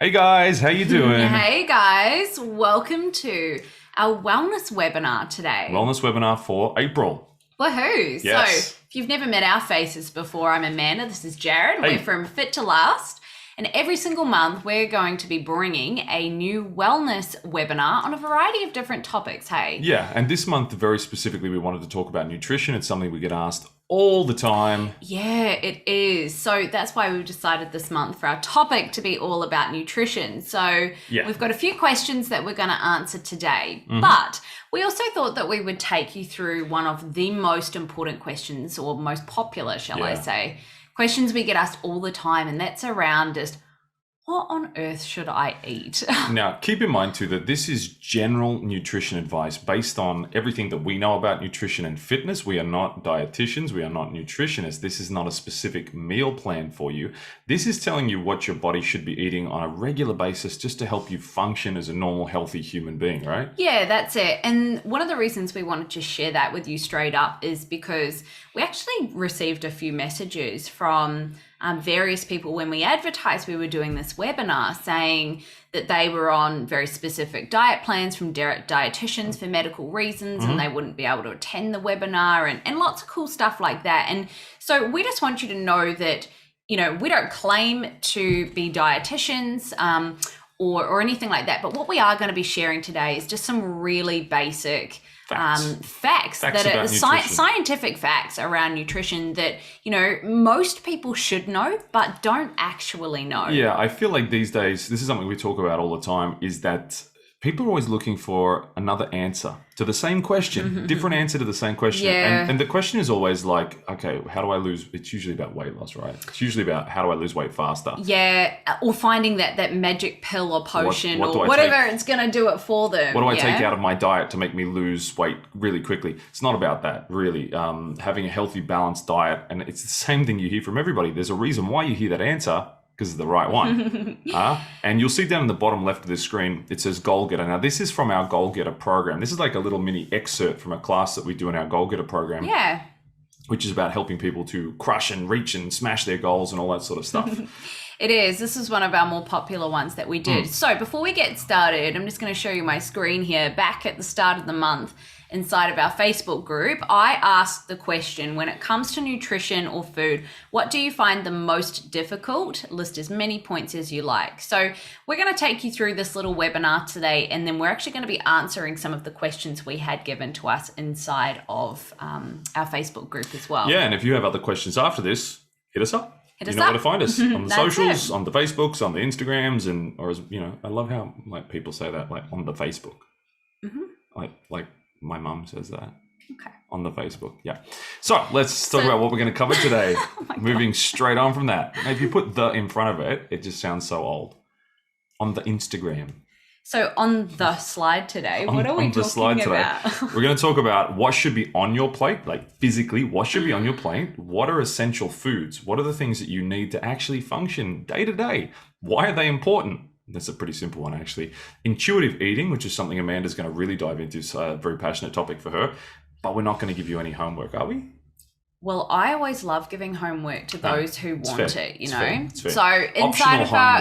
Hey guys, how you doing? Hey guys, welcome to our wellness webinar today. Wellness webinar for April. Woohoo! Yes. So, if you've never met our faces before, I'm Amanda, this is Jared, Hey. we're from Fit to Last, and every single month we're going to be bringing a new wellness webinar on a variety of different topics, hey? Yeah, and this month very specifically we wanted to talk about nutrition. It's something we get asked all the time. Yeah, it is. So that's why we've decided this month for our topic to be all about nutrition. So Yeah. we've got a few questions that we're going to answer today, but we also thought that we would take you through one of the most important questions, or most popular, shall I Yeah. say, questions we get asked all the time, and that's around just what on earth should I eat? Now, keep in mind too that this is general nutrition advice based on everything that we know about nutrition and fitness. We are not dietitians, we are not nutritionists. This is not a specific meal plan for you. This is telling you what your body should be eating on a regular basis just to help you function as a normal, healthy human being, right? Yeah, that's it. And one of the reasons we wanted to share that with you straight up is because we actually received a few messages from various people when we advertised we were doing this webinar, saying that they were on very specific diet plans from dietitians for medical reasons, and they wouldn't be able to attend the webinar, and lots of cool stuff like that. And so we just want you to know that, you know, we don't claim to be dietitians or anything like that, but what we are going to be sharing today is just some really basic facts that are about nutrition. scientific facts around nutrition that, you know, most people should know but don't actually know. Yeah, I feel like these days, this is something we talk about all the time, is that people are always looking for another answer to the same question, different answer to the same question. Yeah. And the question is always like, okay, how do I lose? It's usually about weight loss, right? It's usually about how do I lose weight faster? Yeah, or finding that magic pill or potion what do or I whatever take? it's going to do it for them. What do I take out of my diet to make me lose weight really quickly? It's not about that, really. Having a healthy, balanced diet, and it's the same thing you hear from everybody. There's a reason why you hear that answer, because it's the right one. And you'll see down in the bottom left of this screen, it says Goal Getter. Now, this is from our Goal Getter program. This is like a little mini excerpt from a class that we do in our Goal Getter program, Yeah. which is about helping people to crush and reach and smash their goals and all that sort of stuff. It is. This is one of our more popular ones that we did. So before we get started, I'm just going to show you my screen here. Back at the start of the month, inside of our Facebook group, I asked the question, when it comes to nutrition or food, what do you find the most difficult? List as many points as you like. So we're going to take you through this little webinar today, and then we're actually going to be answering some of the questions we had given to us inside of our Facebook group as well. Yeah, and if you have other questions after this, hit us up. Hit You us know where up. to find us on the That's socials, it. on the Facebooks, on the Instagrams, and or as you know, I love how like people say that, like on the Facebook, like my mum says that. Okay. On the Facebook, yeah. So let's talk about what we're going to cover today. Moving straight on from that. Now, if you put the in front of it, it just sounds so old. On the Instagram. So on the slide today, what are we on the slide talking today, about? we're going to talk about what should be on your plate, like physically, what should be on your plate? What are essential foods? What are the things that you need to actually function day to day? Why are they important? That's a pretty simple one, actually. Intuitive eating, which is something Amanda's going to really dive into. It's a very passionate topic for her. But we're not going to give you any homework, are we? Well, I always love giving homework to those who want fair. it, you It's know. fair. It's fair. So inside Optional of our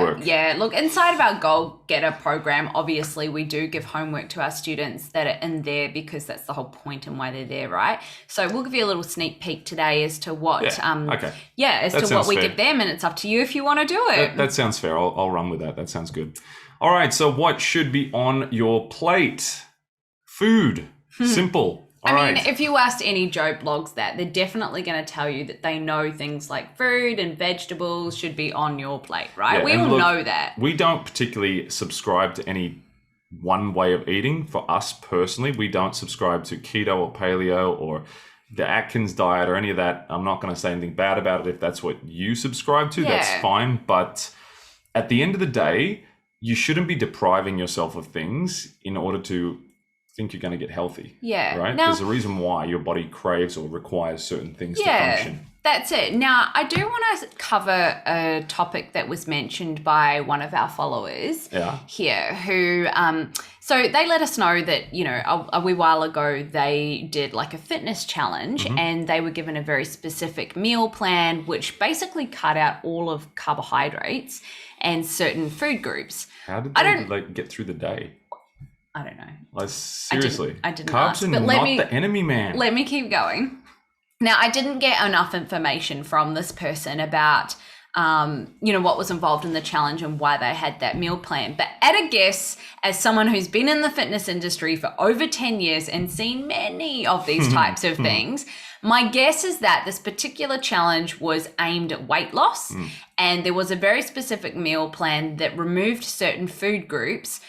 homework. inside of our Goal Getter program, obviously we do give homework to our students that are in there because that's the whole point and why they're there, right? So we'll give you a little sneak peek today as to what Okay. as That to what sounds we fair. give them, and it's up to you if you want to do it. That sounds fair. I'll run with that. That sounds good. All right. So what should be on your plate? Food. Simple. All I mean, right. if you asked any Joe blogs that, they're definitely going to tell you that they know things like fruit and vegetables should be on your plate, right? Yeah, We and all look, know that. We don't particularly subscribe to any one way of eating. For us personally, we don't subscribe to keto or paleo or the Atkins diet or any of that. I'm not going to say anything bad about it. If that's what you subscribe to, that's Yeah. fine. But at the end of the day, you shouldn't be depriving yourself of things in order to think you're going to get healthy. Yeah. Right? Now- There's a reason why your body craves or requires certain things to Yeah, function. that's it. Now, I do want to cover a topic that was mentioned by one of our followers Yeah. here who, so they let us know that, you know, a wee while ago they did like a fitness challenge and they were given a very specific meal plan, which basically cut out all of carbohydrates and certain food groups. How did I they don't- like get through the day? I don't know. Like seriously, I didn't carbs ask, are but not the enemy, man. Let me keep going. Now, I didn't get enough information from this person about, what was involved in the challenge and why they had that meal plan. But at a guess, as someone who's been in the fitness industry for over 10 years and seen many of these types of things, my guess is that this particular challenge was aimed at weight loss. And there was a very specific meal plan that removed certain food groups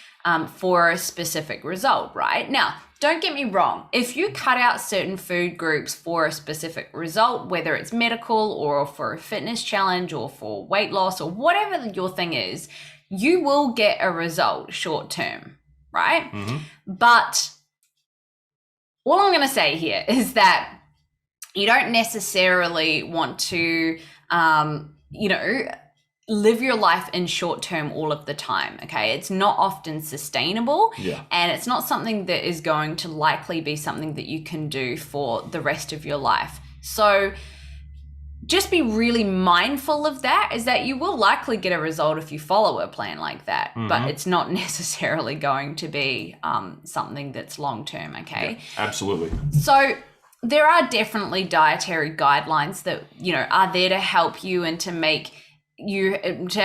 for a specific result, right? Now, don't get me wrong. If you cut out certain food groups for a specific result, whether it's medical or for a fitness challenge or for weight loss or whatever your thing is, you will get a result short term, right? But all I'm going to say here is that you don't necessarily want to, live your life in short term all of the time. Okay. It's not often sustainable. Yeah. And it's not something that is going to likely be something that you can do for the rest of your life. So just be really mindful of that, is that you will likely get a result if you follow a plan like that, but it's not necessarily going to be something that's long term. Okay. Yeah, absolutely. So there are definitely dietary guidelines that, are there to help you and to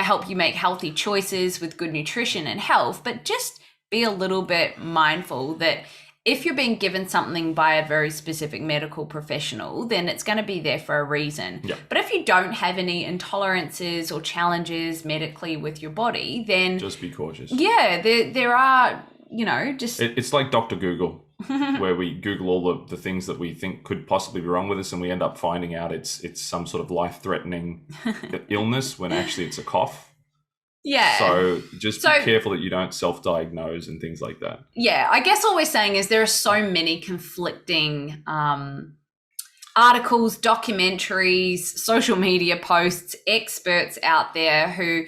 help you make healthy choices with good nutrition and health, but just be a little bit mindful that if you're being given something by a very specific medical professional, then it's going to be there for a reason. Yeah. But if you don't have any intolerances or challenges medically with your body, then just be cautious. Yeah, there are, just... It's like Dr. Google, where we Google all the things that we think could possibly be wrong with us, and we end up finding out it's some sort of life-threatening illness when actually it's a cough. Yeah. So just be careful that you don't self-diagnose and things like that. Yeah, I guess all we're saying is there are so many conflicting articles, documentaries, social media posts, experts out there who,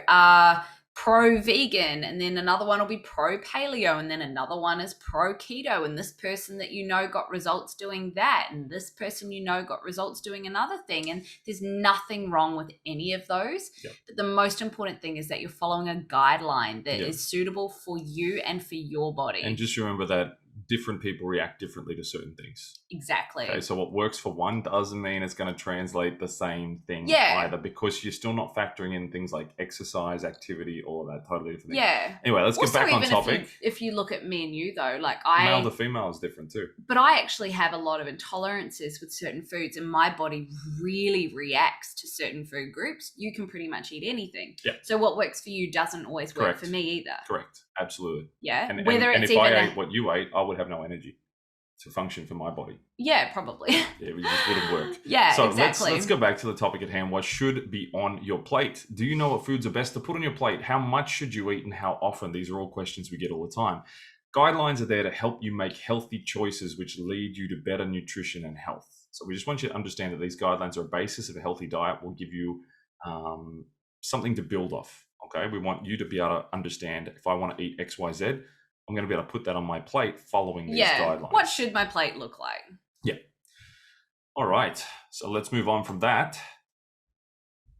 are pro-vegan, and then another one will be pro-paleo, and then another one is pro-keto, and this person that got results doing that, and this person got results doing another thing, and there's nothing wrong with any of those. Yep. But the most important thing is that you're following a guideline that is suitable for you and for your body. And just remember that different people react differently to certain things. Exactly. Okay, so what works for one doesn't mean it's going to translate the same thing either, because you're still not factoring in things like exercise, activity, all of that totally different things. Yeah. Anyway, let's get back on topic. If you look at me and you though, like male to female is different too. But I actually have a lot of intolerances with certain foods, and my body really reacts to certain food groups. You can pretty much eat anything. Yeah. So what works for you doesn't always work for me either. Correct. Absolutely. Yeah. And Whether and it's if even I ate what you ate, I would have no energy to function for my body. Yeah, probably. Yeah, it just wouldn't work. Yeah, so exactly. let's go back to the topic at hand. What should be on your plate? Do you know what foods are best to put on your plate? How much should you eat and how often? These are all questions we get all the time. Guidelines are there to help you make healthy choices which lead you to better nutrition and health. So we just want you to understand that these guidelines are a basis of a healthy diet. Will give you something to build off. Okay, we want you to be able to understand, if I want to eat X, Y, Z, I'm going to be able to put that on my plate following these guidelines. What should my plate look like? Yeah. All right. So let's move on from that.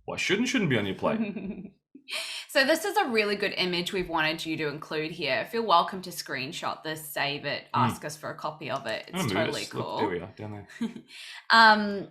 What shouldn't be on your plate? So this is a really good image we've wanted you to include here. Feel welcome to screenshot this, save it, ask us for a copy of it. It's totally cool. Look, there we are, down there.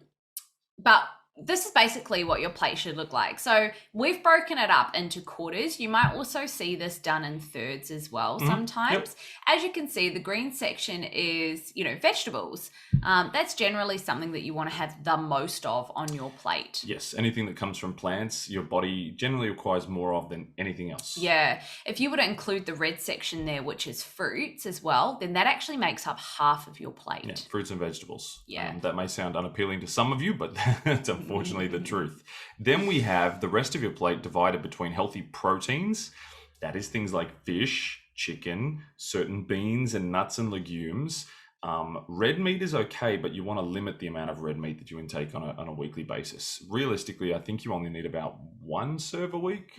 But this is basically what your plate should look like. So we've broken it up into quarters. You might also see this done in thirds as well sometimes. Yep. As you can see, the green section is, vegetables. That's generally something that you want to have the most of on your plate. Yes, anything that comes from plants, your body generally requires more of than anything else. Yeah. If you were to include the red section there, which is fruits as well, then that actually makes up half of your plate. Yeah, fruits and vegetables. Yeah. That may sound unappealing to some of you, but it's unfortunately the truth. Then we have the rest of your plate divided between healthy proteins. That is things like fish, chicken, certain beans and nuts and legumes. Red meat is okay, but you want to limit the amount of red meat that you intake on a weekly basis. Realistically, I think you only need about one serve a week.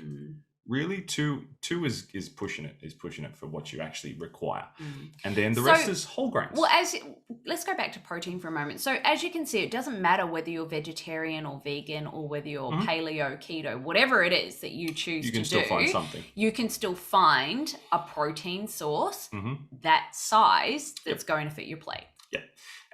Really, two is pushing it for what you actually require, Mm. and then the So- rest is whole grains. Well, let's go back to protein for a moment. So as you can see, it doesn't matter whether you're vegetarian or vegan or whether you're Mhm. paleo, keto, whatever it is that you choose You can to still do, find something. you can still find a protein source Hmm. that size that's going to fit your plate.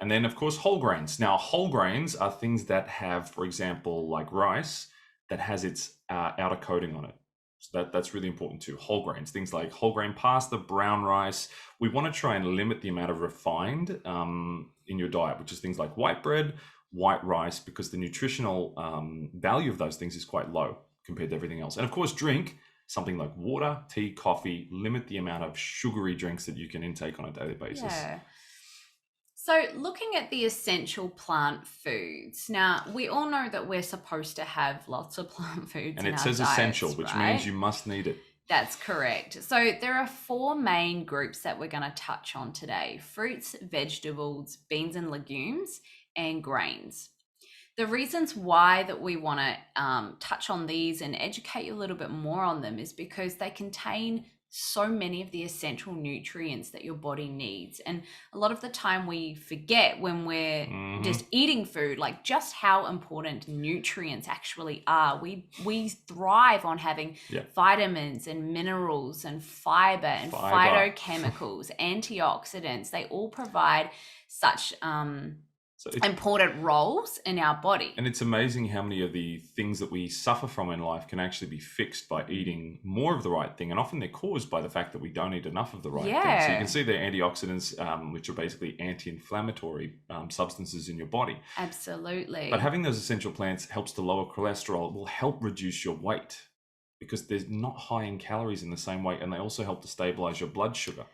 And then, of course, whole grains. Now, whole grains are things that have, for example, like rice, that has its outer coating on it. So that's really important too. Whole grains, things like whole grain pasta, brown rice. We want to try and limit the amount of refined in your diet, which is things like white bread, white rice, because the nutritional value of those things is quite low compared to everything else. And of course, drink something like water, tea, coffee. Limit the amount of sugary drinks that you can intake on a daily basis. Yeah. So looking at the essential plant foods, now we all know that we're supposed to have lots of plant foods And in it our says diets, essential, which right? means you must need it. That's correct. So there are 4 main groups that we're going to touch on today: fruits, vegetables, beans and legumes, and grains. The reasons why that we want to touch on these and educate you a little bit more on them is because they contain so many of the essential nutrients that your body needs. And a lot of the time we forget when we're Mhm. just eating food, like just how important nutrients actually are. We thrive on having Yeah. vitamins and minerals and fiber and Fiber. phytochemicals, antioxidants. They all provide such So it's, important roles in our body. and it's amazing how many of the things that we suffer from in life can actually be fixed by eating more of the right thing. And often they're caused by the fact that we don't eat enough of the right thing. So Yeah. you can see the antioxidants, which are basically anti-inflammatory substances in your body. Absolutely. But having those essential plants helps to lower cholesterol. It will help reduce your weight because they're not high in calories in the same way. And they also help to stabilize your blood sugar,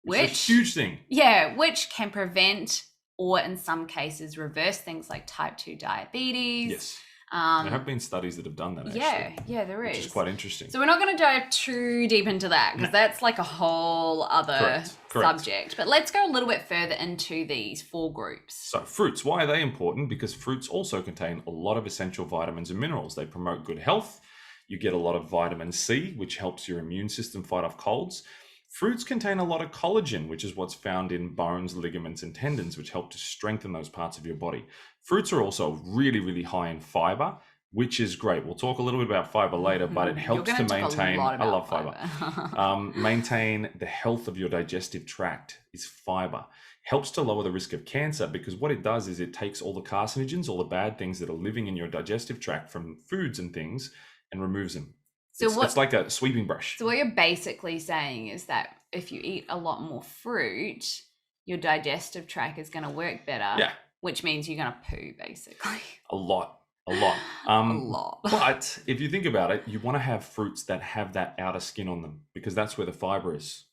which is a Which- huge thing. Yeah, which can prevent or in some cases reverse things like type 2 diabetes. Yes. Um, There have been studies that have done that, actually. yeah, there Which is. is quite interesting. So we're not going to dive too deep into that because No. that's like a whole other Correct. subject. But let's go a little bit further into these 4 groups. So fruits, why are they important? Because fruits also contain a lot of essential vitamins and minerals. They promote good health. You get a lot of vitamin C, which helps your immune system fight off colds. Fruits contain a lot of collagen, which is what's found in bones, ligaments, and tendons, which help to strengthen those parts of your body. Fruits are also really, really high in fiber, which is great. We'll talk a little bit about fiber later, but it You're helps gonna to talk a maintain. lot I about love fiber. Maintain the health of your digestive tract is fiber. Helps to lower the risk of cancer because what it does is it takes all the carcinogens, all the bad things that are living in your digestive tract from foods and things, and removes them. So It's like a sweeping brush. So what you're basically saying is that if you eat a lot more fruit, your digestive tract is going to work better. Yeah. Which means you're going to poo, basically. A lot. A lot. But if you think about it, you want to have fruits that have that outer skin on them because that's where the fiber is.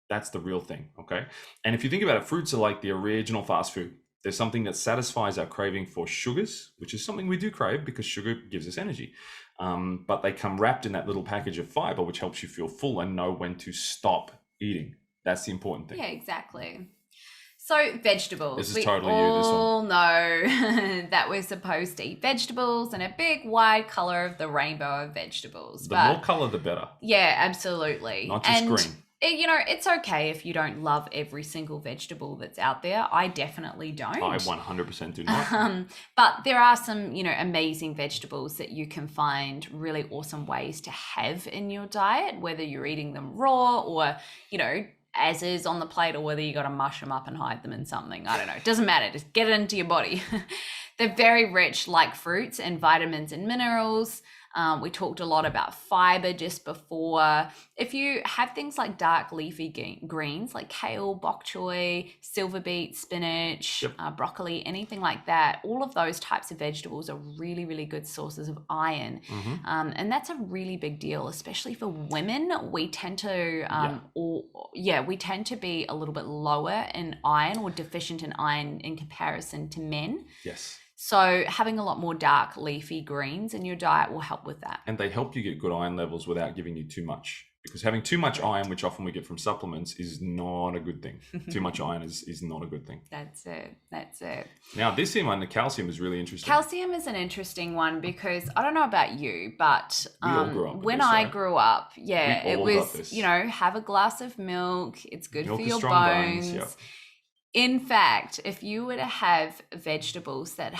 That's the real thing, okay? And if you think about it, fruits are like the original fast food. There's something that satisfies our craving for sugars, which is something we do crave because sugar gives us energy. But they come wrapped in that little package of fiber, which helps you feel full and know when to stop eating. That's the important thing. Yeah, exactly. So vegetables. This is we totally you, this one. all know that we're supposed to eat vegetables and a big wide color of the rainbow of vegetables. The but more color, the better. yeah, absolutely. Not just and green. You know, it's okay if you don't love every single vegetable that's out there. I definitely don't. I 100% do not. But there are some, you know, amazing vegetables that you can find really awesome ways to have in your diet, whether you're eating them raw or, you know, as is on the plate, or whether you got to mush them up and hide them in something. I don't know. It doesn't matter. Just get it into your body. They're very rich, like fruits, and vitamins and minerals. We talked a lot about fiber just before. If you have things like dark leafy greens like kale, bok choy, silver beet, spinach, broccoli, anything like that, all of those types of vegetables are really, really good sources of iron. Mhm. And that's a really big deal, especially for women. We tend to, we tend to be a little bit lower in iron or deficient in iron in comparison to men. Yes. So having a lot more dark leafy greens in your diet will help with that. And they help you get good iron levels without giving you too much. Because having too much iron, which often we get from supplements, is not a good thing. Too much iron is not a good thing. That's it. Now, this here one, the calcium is really interesting. Calcium is an interesting one because I don't know about you, but We all grew up with when this, I right? grew up, We it all got was, this. have a glass of milk. It's good Milk for is your strong bones. bones, yep. In fact, if you were to have vegetables that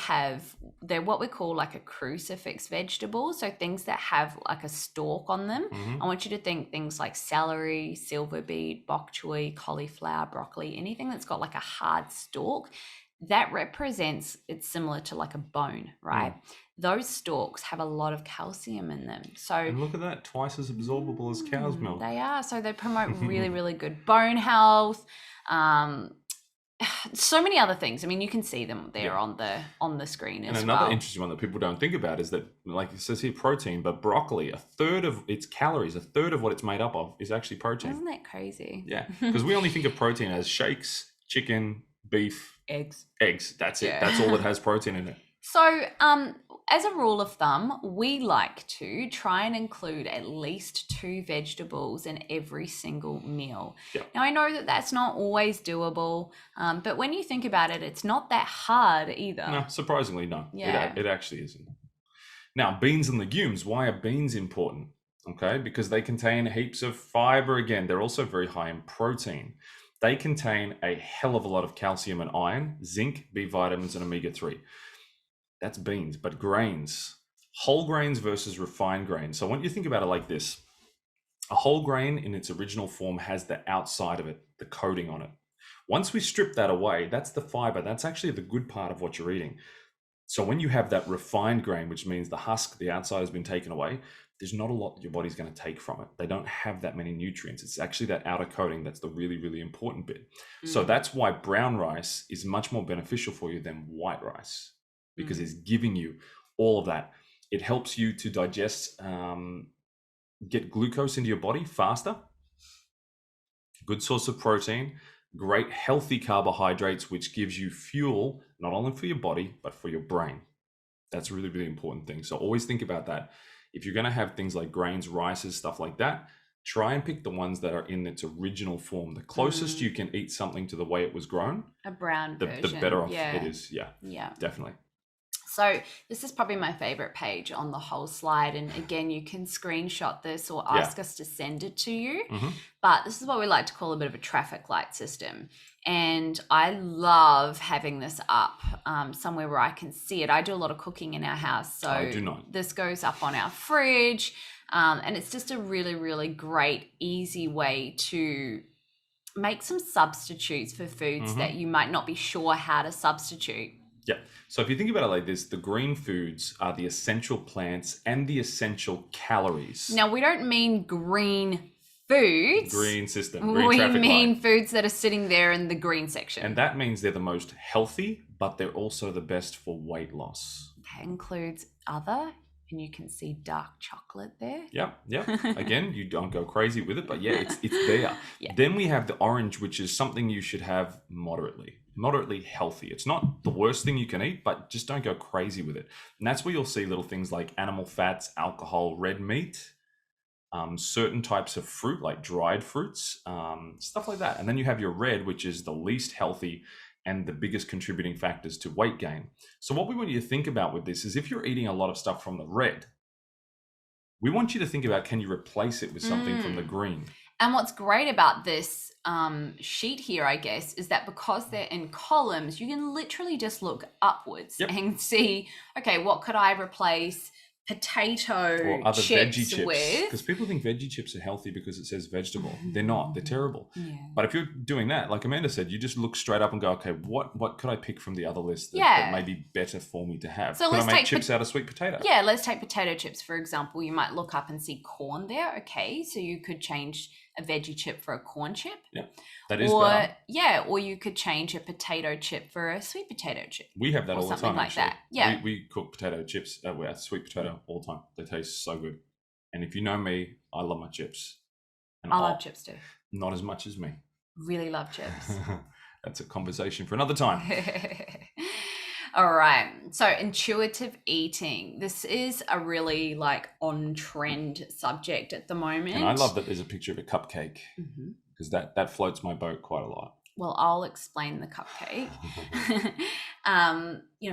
they're what we call like a crucifix vegetable, so things that have like a stalk on them, Mhm. I want you to think things like celery, silver beet, bok choy, cauliflower, broccoli, anything that's got like a hard stalk, that represents, it's similar to like a bone, right? Those stalks have a lot of calcium in them. So And look at that, twice as absorbable as cow's milk. they are. So they promote really, really good bone health. So many other things. I mean, you can see them there on the screen as well. And another interesting one that people don't think about is that, like it says here, protein, but broccoli, a third of its calories, a third of what it's made up of is actually protein. Isn't that crazy? Yeah, because we only think of protein as shakes, chicken, beef, Eggs. That's it. Yeah. That's all that has protein in it. So, as a rule of thumb, we like to try and include at least 2 vegetables in every single meal. Yep. Now, I know that that's not always doable, but when you think about it, it's not that hard either. No, surprisingly, no. Yeah. It actually isn't. Now, beans and legumes. Why are beans important? Okay, because they contain heaps of fiber. Again, they're also very high in protein. They contain a hell of a lot of calcium and iron, zinc, B vitamins, and omega-3. That's beans, but grains, whole grains versus refined grains. So I want you to think about it like this. A whole grain in its original form has the outside of it, the coating on it. Once we strip that away, that's the fiber. That's actually the good part of what you're eating. So when you have that refined grain, which means the husk, the outside has been taken away, there's not a lot that your body's going to take from it. They don't have that many nutrients. It's actually that outer coating that's the really, really important bit. So that's why brown rice is much more beneficial for you than white rice, because it's giving you all of that. It helps you to digest, get glucose into your body faster. Good source of protein, great healthy carbohydrates, which gives you fuel, not only for your body, but for your brain. That's a really, really important thing. So always think about that. If you're going to have things like grains, rices, stuff like that, try and pick the ones that are in its original form. The closest you can eat something to the way it was grown, A brown the version. better off it is. Yeah, Yeah. definitely. So this is probably my favorite page on the whole slide. And again, you can screenshot this or ask us to send it to you. But this is what we like to call a bit of a traffic light system. And I love having this up somewhere where I can see it. I do a lot of cooking in our house. So I do not. This goes up on our fridge. And it's just a really, really great, easy way to make some substitutes for foods that you might not be sure how to substitute. Yeah. So if you think about it like this, the green foods are the essential plants and the essential calories. Now, we don't mean green foods. Green system, green We traffic mean light. foods that are sitting there in the green section. And that means they're the most healthy, but they're also the best for weight loss. That includes other, and you can see dark chocolate there. Yep. Again, you don't go crazy with it, but yeah, it's there. Yeah. Then we have the orange, which is something you should have moderately healthy. It's not the worst thing you can eat, but just don't go crazy with it. And that's where you'll see little things like animal fats, alcohol, red meat, certain types of fruit like dried fruits, stuff like that. And then you have your red, which is the least healthy and the biggest contributing factors to weight gain. So what we want you to think about with this is if you're eating a lot of stuff from the red, we want you to think about, can you replace it with something from the green? And what's great about this sheet here, I guess, is that because they're in columns, you can literally just look upwards and see, okay, what could I replace potato Or other chips veggie chips. with? Because people think veggie chips are healthy because it says vegetable. They're not. They're terrible. Yeah. But if you're doing that, like Amanda said, you just look straight up and go, okay, what could I pick from the other list that, that may be better for me to have? So could let's I make take chips out of sweet potato? Yeah, let's take potato chips, for example. You might look up and see corn there. Okay, so you could change a veggie chip for a corn chip. Yeah, that is better. Yeah, or you could change a potato chip for a sweet potato chip. We have that all the something time, like actually. that. Yeah. We cook potato chips, sweet potato all the time. They taste so good. And if you know me, I love my chips. And I love chips too. Not as much as me. Really love chips. That's a conversation for another time. All right. So intuitive eating. This is a really like on trend subject at the moment. And I love that there's a picture of a cupcake Mhm. because that floats my boat quite a lot. Well, I'll explain the cupcake.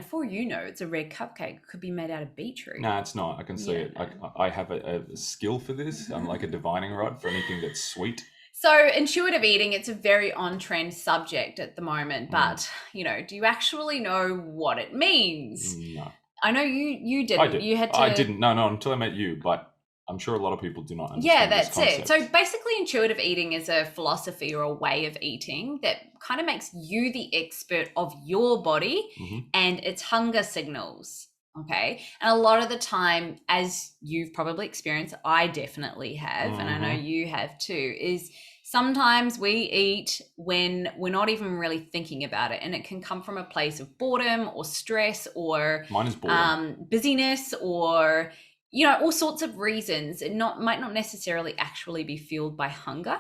For it's a red cupcake. It could be made out of beetroot. No, it's not. I can see it. I have a skill for this. I'm like a divining rod for anything that's sweet. So intuitive eating, it's a very on-trend subject at the moment, but do you actually know what it means? No. I know you didn't. I did. You had to. I didn't. No, until I met you, but I'm sure a lot of people do not understand Yeah, this that's it. concept. So basically intuitive eating is a philosophy or a way of eating that kind of makes you the expert of your body and its hunger signals. Okay. And a lot of the time, as you've probably experienced, I definitely have, and I know you have too, is sometimes we eat when we're not even really thinking about it. And it can come from a place of boredom or stress or mine is boredom. Busyness or all sorts of reasons. It might not necessarily actually be fueled by hunger.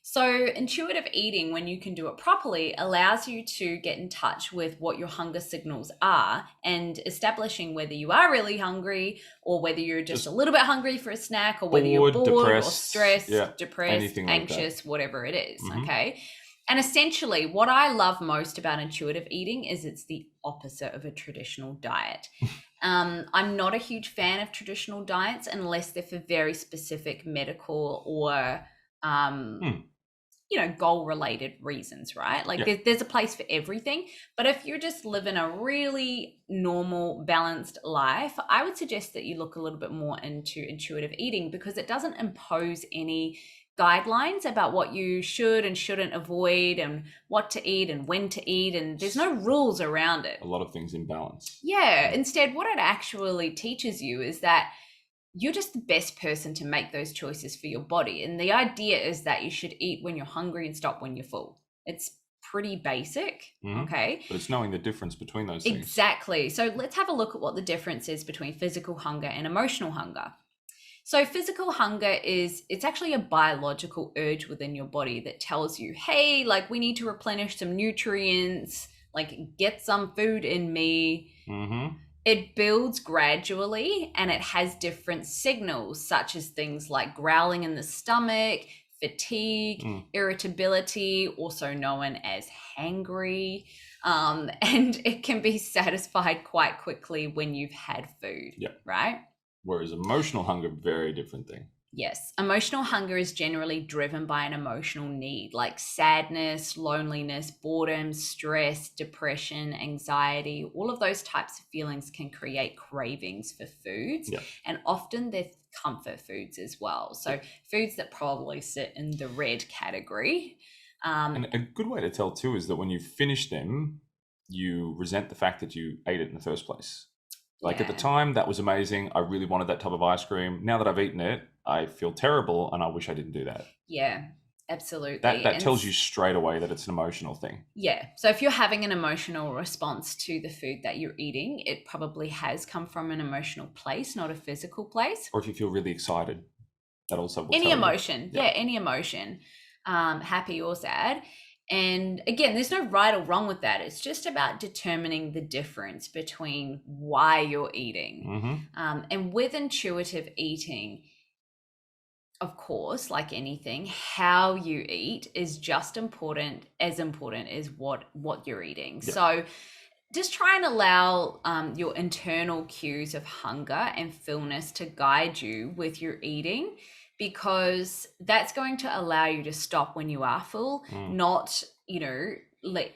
So intuitive eating, when you can do it properly, allows you to get in touch with what your hunger signals are and establishing whether you are really hungry or whether you're just a little bit hungry for a snack or whether you're bored depressed, or stressed, depressed, like anxious, whatever it is. Okay. And essentially, what I love most about intuitive eating is it's the opposite of a traditional diet. I'm not a huge fan of traditional diets unless they're for very specific medical or, goal-related reasons, right? Like there's a place for everything. But if you're just living a really normal, balanced life, I would suggest that you look a little bit more into intuitive eating because it doesn't impose any guidelines about what you should and shouldn't avoid and what to eat and when to eat, and there's no rules around it. A lot of things in balance. Yeah. Instead, what it actually teaches you is that you're just the best person to make those choices for your body. And the idea is that you should eat when you're hungry and stop when you're full. It's pretty basic. Okay. But it's knowing the difference between those things. Exactly. So let's have a look at what the difference is between physical hunger and emotional hunger. So physical hunger it's actually a biological urge within your body that tells you, hey, like we need to replenish some nutrients, like get some food in me. It builds gradually and it has different signals, such as things like growling in the stomach, fatigue, irritability, also known as hangry. And it can be satisfied quite quickly when you've had food, right? Whereas emotional hunger, very different thing. Yes. Emotional hunger is generally driven by an emotional need like sadness, loneliness, boredom, stress, depression, anxiety. All of those types of feelings can create cravings for foods. And often they're comfort foods as well. So foods that probably sit in the red category. And a good way to tell too is that when you finish them, you resent the fact that you ate it in the first place. Like at the time, that was amazing. I really wanted that type of ice cream. Now that I've eaten it, I feel terrible and I wish I didn't do that. Yeah, absolutely. That tells you straight away that it's an emotional thing. Yeah. So if you're having an emotional response to the food that you're eating, it probably has come from an emotional place, not a physical place. Or if you feel really excited, that also will any tell emotion. you. Yeah, any emotion, happy or sad. And again, there's no right or wrong with that. It's just about determining the difference between why you're eating. And with intuitive eating, of course, like anything, how you eat is just as important as what you're eating. So just try and allow your internal cues of hunger and fullness to guide you with your eating, because that's going to allow you to stop when you are full, not,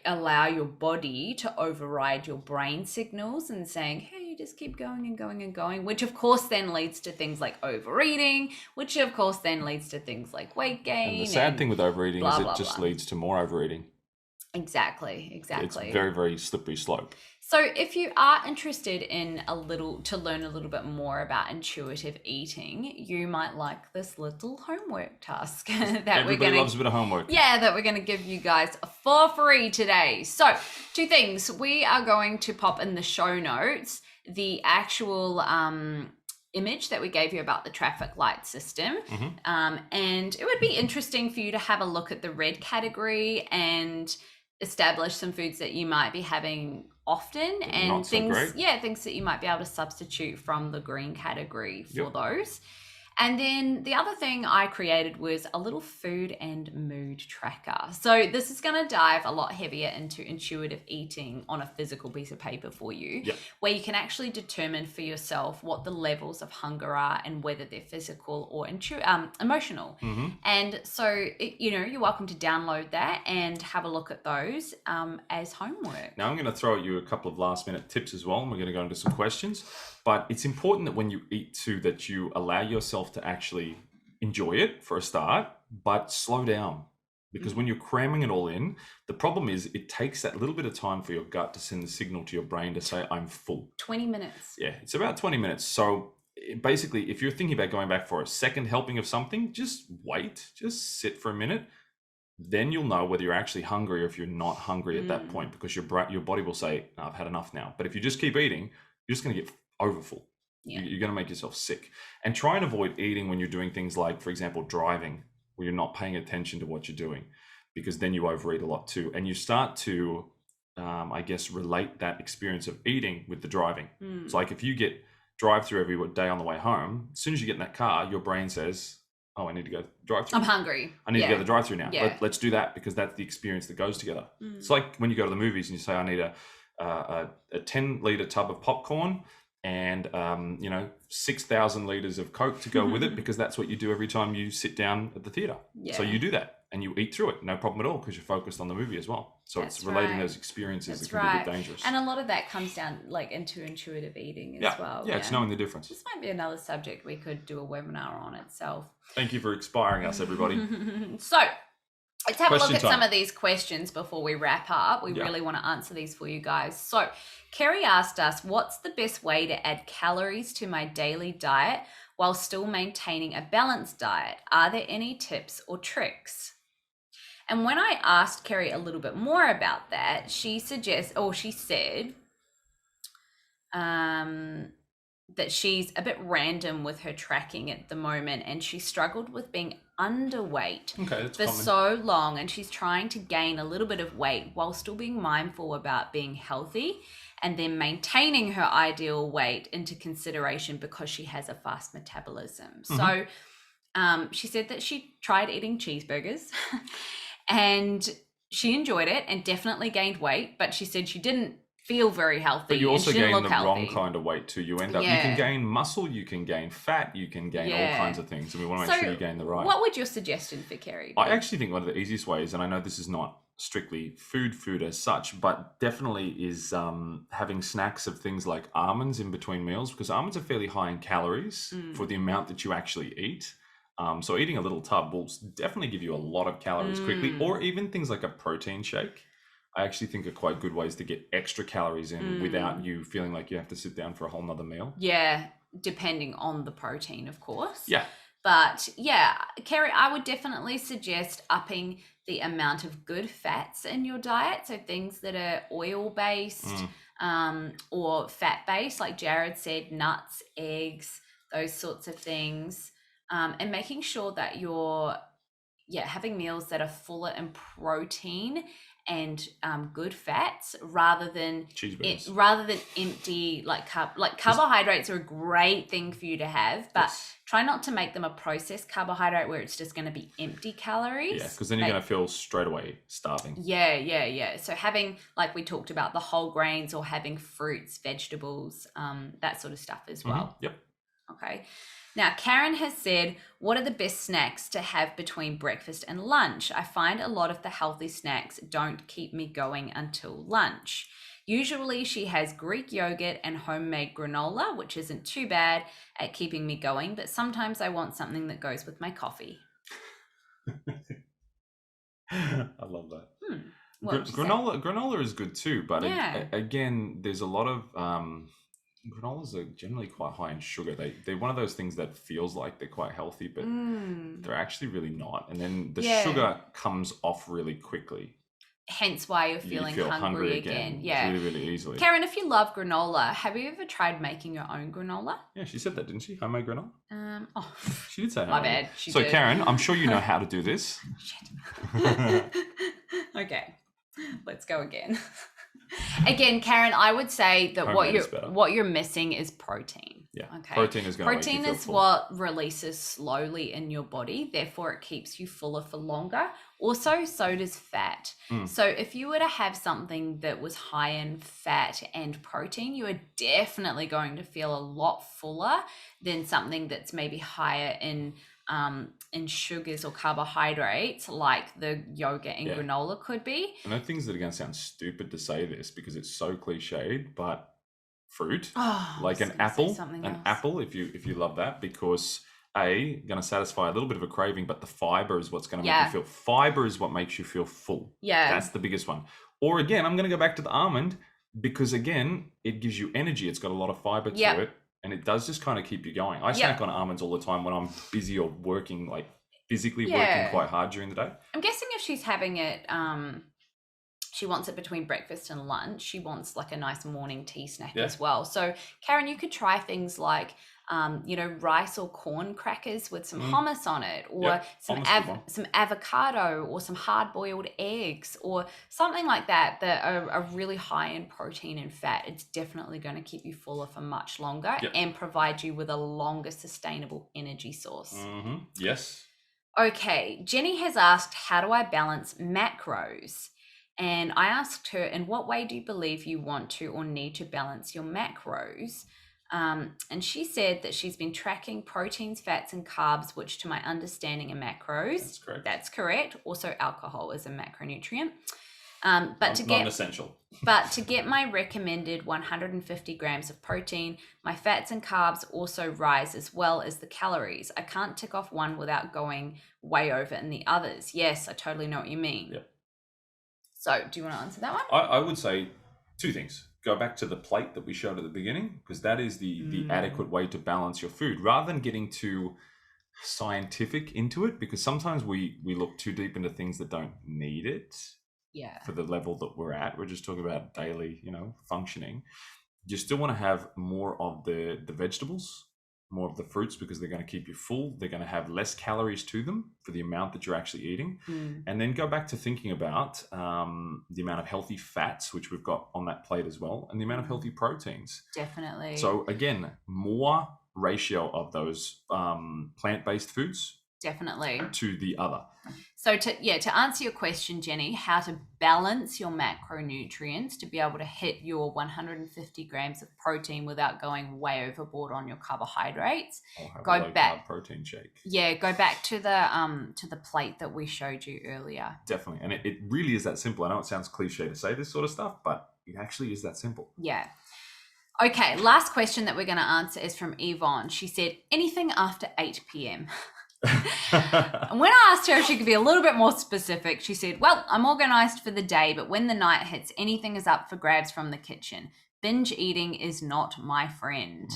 allow your body to override your brain signals and saying, hey, just keep going and going and going, which of course then leads to things like overeating, which of course then leads to things like weight gain. And the sad thing with overeating is it just blah. leads to more overeating. Exactly. It's very, very slippery slope. So if you are interested in to learn a little bit more about intuitive eating, you might like this little homework task that Everybody loves a bit of homework. Yeah, that we're going to give you guys for free today. So 2 things. We are going to pop in the show notes the actual image that we gave you about the traffic light system. And it would be interesting for you to have a look at the red category and establish some foods that you might be having often, and not so great. things that you might be able to substitute from the green category for Yep. those. And then the other thing I created was a little food and mood tracker. So this is going to dive a lot heavier into intuitive eating on a physical piece of paper for you, Yep. where you can actually determine for yourself what the levels of hunger are and whether they're physical or emotional. Mm-hmm. And so, you're welcome to download that and have a look at those as homework. Now I'm going to throw at you a couple of last minute tips as well, and we're going to go into some questions. But it's important that when you eat too, that you allow yourself to actually enjoy it for a start, but slow down. Because when you're cramming it all in, the problem is it takes that little bit of time for your gut to send the signal to your brain to say, I'm full. 20 minutes. Yeah, it's about 20 minutes. So basically, if you're thinking about going back for a second helping of something, just wait, just sit for a minute. Then you'll know whether you're actually hungry or if you're not hungry at that point, because your body will say, no, I've had enough now. But if you just keep eating, you're just going to get overfull. Yeah. You're going to make yourself sick. And try and avoid eating when you're doing things like, for example, driving, where you're not paying attention to what you're doing, because then you overeat a lot too. And you start to, relate that experience of eating with the driving. It's like if you get drive through every day on the way home, as soon as you get in that car, your brain says, oh, I need to go drive through. I'm hungry. I need to go to the drive through now. Yeah. Let's do that, because that's the experience that goes together. It's like when you go to the movies and you say, I need a 10-liter tub of popcorn and 6,000 liters of Coke to go with it, because that's what you do every time you sit down at the theater. Yeah. So you do that and you eat through it, no problem at all, because you're focused on the movie as well. So That's it's relating right. those experiences That's that can be a right. bit dangerous. And a lot of that comes down into intuitive eating as well. Yeah, it's knowing the difference. This might be another subject we could do a webinar on itself. Thank you for inspiring us, everybody. So let's have a look Question at time. some of these questions before we wrap up. We really want to answer these for you guys. So Kerry asked us, what's the best way to add calories to my daily diet while still maintaining a balanced diet? Are there any tips or tricks? And when I asked Kerry a little bit more about that, she said that she's a bit random with her tracking at the moment, and she struggled with being underweight for common. so long, and she's trying to gain a little bit of weight while still being mindful about being healthy and then maintaining her ideal weight into consideration because she has a fast metabolism. So she said that she tried eating cheeseburgers and she enjoyed it and definitely gained weight, but she said she didn't feel very healthy. But you also and she didn't gain look the healthy. wrong kind of weight too. You end up, you can gain muscle, you can gain fat, you can gain all kinds of things. And we want to make sure you gain the right. What would your suggestion for Kerry be? I actually think one of the easiest ways, and I know this is not strictly food as such, but definitely is having snacks of things like almonds in between meals, because almonds are fairly high in calories for the amount that you actually eat. So eating a little tub will definitely give you a lot of calories quickly, or even things like a protein shake. I actually think are quite good ways to get extra calories in without you feeling like you have to sit down for a whole nother meal. Yeah, depending on the protein, of course. Yeah. But yeah, Kerry, I would definitely suggest upping the amount of good fats in your diet. So things that are oil-based or fat-based, like Jared said, nuts, eggs, those sorts of things. And making sure that you're having meals that are fuller in protein and good fats rather than empty carbohydrates are a great thing for you to have, but try not to make them a processed carbohydrate where it's just going to be empty calories. Yeah, because then you're going to feel straight away starving. Yeah. So having, like we talked about, the whole grains or having fruits, vegetables, that sort of stuff as well. Yep. Okay. Now, Karen has said, what are the best snacks to have between breakfast and lunch? I find a lot of the healthy snacks don't keep me going until lunch. Usually she has Greek yogurt and homemade granola, which isn't too bad at keeping me going, but sometimes I want something that goes with my coffee. I love that. Granola is good too, but again, there's a lot of granolas are generally quite high in sugar. They're one of those things that feels like they're quite healthy, but they're actually really not. And then the sugar comes off really quickly. Hence why you're feeling hungry again. Yeah. Really, really easily. Karen, if you love granola, have you ever tried making your own granola? Yeah, she said that, didn't she? Homemade granola? She did say my homemade. bad. She so did. Karen, I'm sure you know how to do this. Okay. Let's go again. Again, Karen, I would say that Homemade is better. what you're missing is protein. Yeah. Okay. Protein is going to make you Protein feel is full. what releases slowly in your body, therefore it keeps you fuller for longer. Also, so does fat. So if you were to have something that was high in fat and protein, you are definitely going to feel a lot fuller than something that's maybe higher in sugars or carbohydrates, like the yogurt and granola could be. I know things that are going to sound stupid to say this because it's so cliched, but fruit, like an apple, if you love that, because going to satisfy a little bit of a craving, but the fiber is what's going to make you feel. Fiber is what makes you feel full. Yeah, that's the biggest one. Or again, I'm going to go back to the almond because again, it gives you energy. It's got a lot of fiber to it. And it does just kind of keep you going. I snack on almonds all the time when I'm busy or working, like physically working quite hard during the day. I'm guessing if she's having it, she wants it between breakfast and lunch. She wants like a nice morning tea snack as well. So Karen, you could try things like, rice or corn crackers with some hummus on it, or some avocado, or some hard-boiled eggs, or something like that are really high in protein and fat. It's definitely going to keep you fuller for much longer and provide you with a longer sustainable energy source. Yes. Okay, Jenny has asked, how do I balance macros? And I asked her, in what way do you believe you want to or need to balance your macros? And she said that she's been tracking proteins, fats, and carbs, which to my understanding are macros. That's correct. That's correct. Also, alcohol is a macronutrient. Non-essential. But to get my recommended 150 grams of protein, my fats and carbs also rise as well as the calories. I can't tick off one without going way over in the others. Yes, I totally know what you mean. Yep. So do you want to answer that one? I would say two things. Go back to the plate that we showed at the beginning, because that is the adequate way to balance your food, rather than getting too scientific into it, because sometimes we look too deep into things that don't need it for the level that we're at. We're just talking about daily, functioning. You still want to have more of the vegetables, more of the fruits, because they're going to keep you full. They're going to have less calories to them for the amount that you're actually eating. And then go back to thinking about the amount of healthy fats, which we've got on that plate as well, and the amount of healthy proteins. Definitely. So again, more ratio of those plant-based foods definitely to the other. So to answer your question, Jenny, how to balance your macronutrients to be able to hit your 150 grams of protein without going way overboard on your carbohydrates. Or have a low-carb protein shake. Yeah, go back to the plate that we showed you earlier. Definitely. And it really is that simple. I know it sounds cliche to say this sort of stuff, but it actually is that simple. Yeah. Okay, last question that we're going to answer is from Yvonne. She said, anything after 8 p.m. And when I asked her if she could be a little bit more specific, she said, well, I'm organized for the day, but when the night hits, anything is up for grabs from the kitchen. Binge eating is not my friend.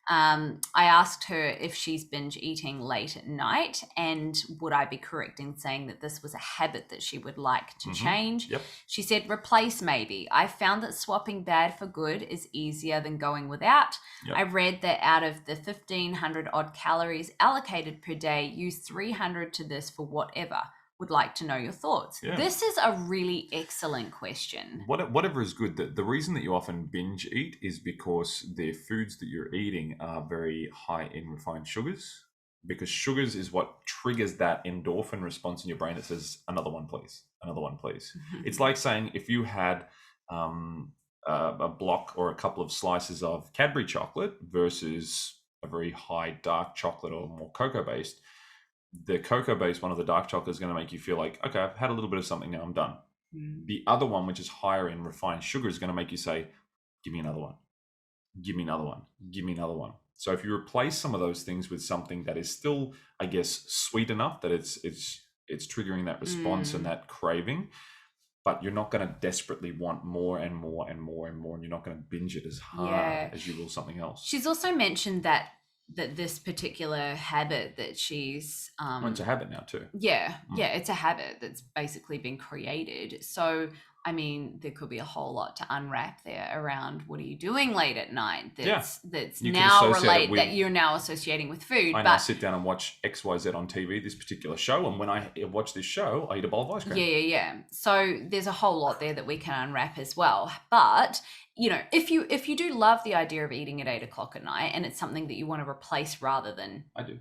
I asked her if she's binge eating late at night, and would I be correct in saying that this was a habit that she would like to change? Yep. She said, replace maybe. I found that swapping bad for good is easier than going without. Yep. I read that out of the 1,500 odd calories allocated per day, use 300 to this for whatever. Would like to know your thoughts. Yeah. This is a really excellent question. Whatever is good. The reason that you often binge eat is because the foods that you're eating are very high in refined sugars, because sugars is what triggers that endorphin response in your brain that says, another one, please. Another one, please. It's like saying if you had a block or a couple of slices of Cadbury chocolate versus a very high dark chocolate or more cocoa-based, the cocoa-based one of the dark chocolate is going to make you feel like, okay, I've had a little bit of something, now I'm done. The other one, which is higher in refined sugar, is going to make you say, give me another one. Give me another one. Give me another one. So if you replace some of those things with something that is still, I guess, sweet enough that it's triggering that response and that craving, but you're not going to desperately want more and more and more and more, and you're not going to binge it as hard as you will something else. She's also mentioned that this particular habit that she's it's a habit now too. Yeah, it's a habit that's basically been created. So I mean, there could be a whole lot to unwrap there around what are you doing late at night that's You can now associate it relate with- that you're now associating with food. I now But sit down and watch XYZ on TV, this particular show, and when I watch this show, I eat a bowl of ice cream. yeah. So there's a whole lot there that we can unwrap as well. But you know, if you do love the idea of eating at 8 o'clock at night, and it's something that you want to replace rather than I do.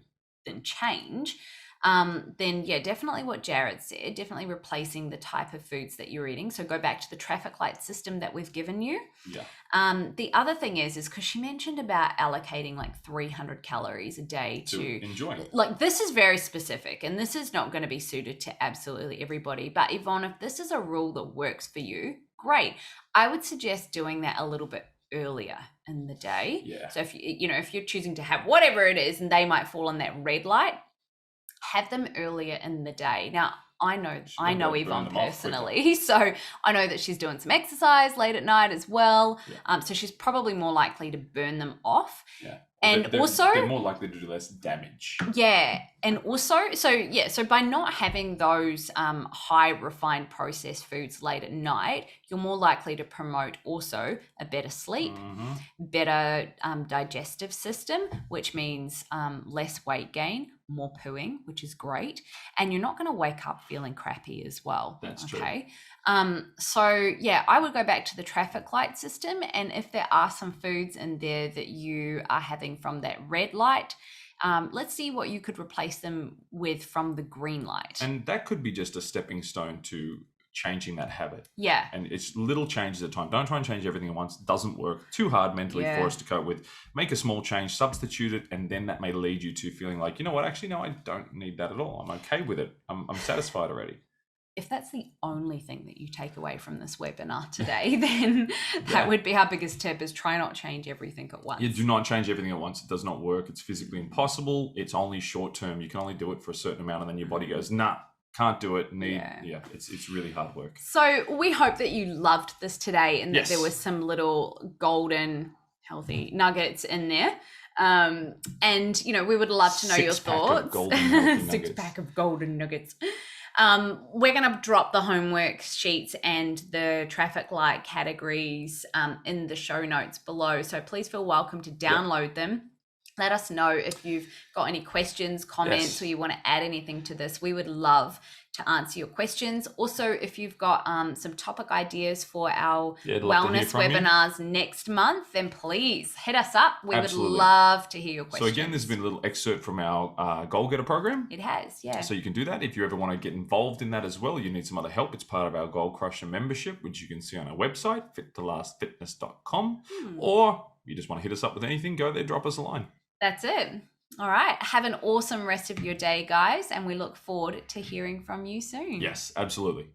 change, then yeah, definitely what Jared said, definitely replacing the type of foods that you're eating. So go back to the traffic light system that we've given you. Yeah. The other thing is because she mentioned about allocating like 300 calories a day To enjoy. like, this is very specific, and this is not going to be suited to absolutely everybody. But Yvonne, if this is a rule that works for you, great. I would suggest doing that a little bit earlier in the day. Yeah. So if if you're choosing to have whatever it is, and they might fall on that red light, have them earlier in the day. Now, I know Burn Yvonne them off personally, so I know that she's doing some exercise late at night as well. Yeah. So she's probably more likely to burn them off. Yeah. And they're also, more likely to do less damage. yeah, and also, so by not having those high refined processed foods late at night, you're more likely to promote also a better sleep, Mhm. better digestive system, which means less weight gain, more pooing, which is great, and you're not going to wake up feeling crappy as well. That's true. Okay. So yeah, I would go back to the traffic light system, and if there are some foods in there that you are having from that red light, let's see what you could replace them with from the green light. And that could be just a stepping stone to changing that habit. Yeah. And it's little changes at a time. Don't try and change everything at once. It doesn't work. Too hard mentally for us to cope with. Make a small change, substitute it, and then that may lead you to feeling like, you know what, actually, no, I don't need that at all. I'm okay with it. I'm satisfied already. If that's the only thing that you take away from this webinar today, then that would be our biggest tip, is try not change everything at once. Yeah, do not change everything at once. It does not work. It's physically impossible. It's only short term. You can only do it for a certain amount, and then your body goes, nah, can't do it. It's really hard work. So we hope that you loved this today, and that Yes. there was some little golden healthy nuggets in there. And we would love to know your Six-pack of thoughts. golden healthy Six nuggets. pack of golden nuggets. We're going to drop the homework sheets and the traffic light categories in the show notes below. So please feel welcome to download them. Let us know if you've got any questions, comments, or you want to add anything to this. We would love to answer your questions. Also, if you've got some topic ideas for our wellness webinars next month, then please hit us up. We would love to hear your questions. So again, there's been a little excerpt from our Goal Getter program. It has, yeah. So you can do that. If you ever want to get involved in that as well, you need some other help, it's part of our Goal Crusher membership, which you can see on our website, fittolastfitness.com. Or you just want to hit us up with anything, go there, drop us a line. That's it. All right. Have an awesome rest of your day, guys, and we look forward to hearing from you soon. Yes, absolutely.